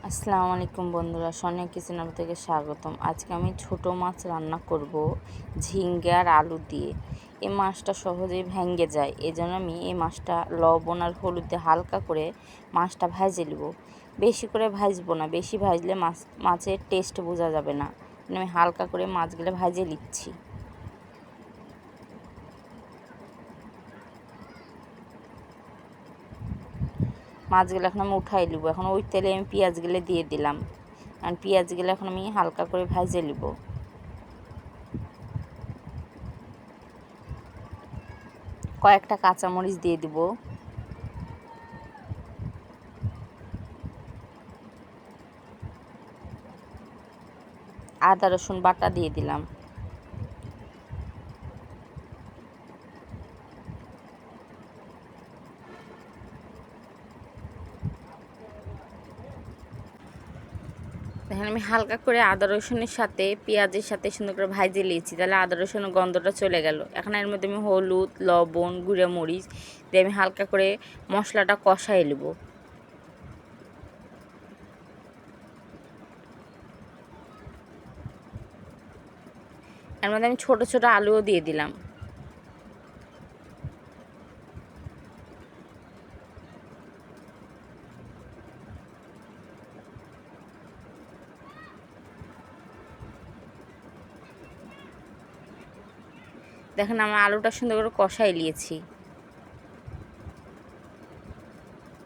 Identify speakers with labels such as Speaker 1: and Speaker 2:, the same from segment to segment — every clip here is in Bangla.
Speaker 1: আসসালামু আলাইকুম বন্ধুরা, সোনিয়া কিচেন থেকে স্বাগতম। আজকে আমি ছোট মাছ রান্না করব ঝিঙ্গে আর আলু দিয়ে। এই মাছটা সহজেই ভেঙে যায়, এজন্য আমি এই মাছটা লবণ আর হলুদে হালকা করে মাছটা ভেজে নেব। বেশি করে ভাজবো না, বেশি ভাজলে মাছের টেস্ট বোঝা যাবে না। আমি হালকা করে মাছগুলো ভেজে নিচ্ছি। মাছগুলো এখন আমি উঠাই নেবো। এখন ওই তেলে আমি পেঁয়াজগুলো দিয়ে দিলাম, আর পেঁয়াজগুলো এখন আমি হালকা করে ভেজে নেব। কয়েকটা কাঁচামরিচ দিয়ে দিব। আদা রসুন বাটা দিয়ে দিলাম। দেখেন আমি হালকা করে আদা রসুনের সাথে পেঁয়াজের সাথে সুন্দর করে ভাজে নিয়েছি, তাহলে আদা রসুনের গন্ধটা চলে গেল। এখন এর মধ্যে আমি হলুদ, লবণ, গুঁড়ো মরিচ দিয়ে আমি হালকা করে মশলাটা কষাই নেব। এর মধ্যে আমি ছোট ছোট আলুও দিয়ে দিলাম। দেখেন আমার আলুটা সুন্দর করে কষাই নিয়েছি।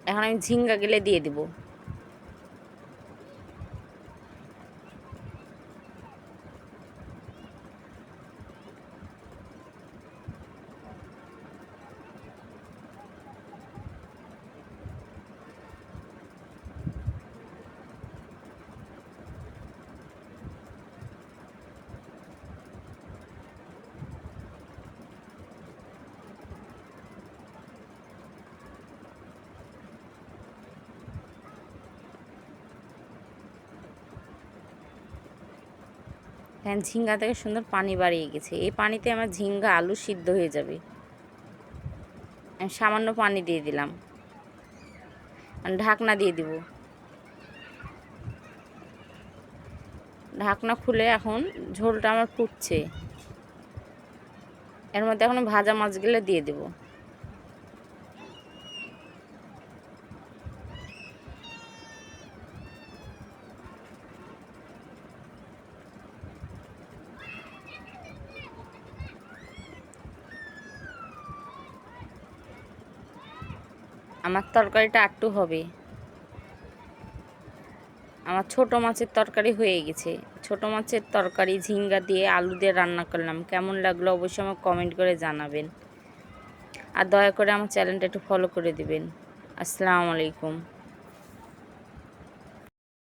Speaker 1: এখন আমি ঝিঙ্গা গেলে দিয়ে দিব। দেখেন ঝিঙ্গা থেকে সুন্দর পানি বাড়িয়ে গেছে। এই পানিতে আমার ঝিঙ্গা আলু সিদ্ধ হয়ে যাবে। আমি সামান্য পানি দিয়ে দিলাম, ঢাকনা দিয়ে দিব। ঢাকনা খুলে এখন ঝোলটা আমার ফুটছে। এর মধ্যে এখন ভাজা মাছগুলো দিয়ে দেব। আমার তরকারিটা একটু হবে। আমার ছোট মাছের তরকারি হয়ে গেছে। ছোট মাছের তরকারি ঝিঙ্গা দিয়ে আলু দিয়ে রান্না করলাম। কেমন লাগলো অবশ্যই আমাকে কমেন্ট করে জানাবেন, আর দয়া করে আমার চ্যানেলটা একটু ফলো করে দিবেন। আসসালামু আলাইকুম।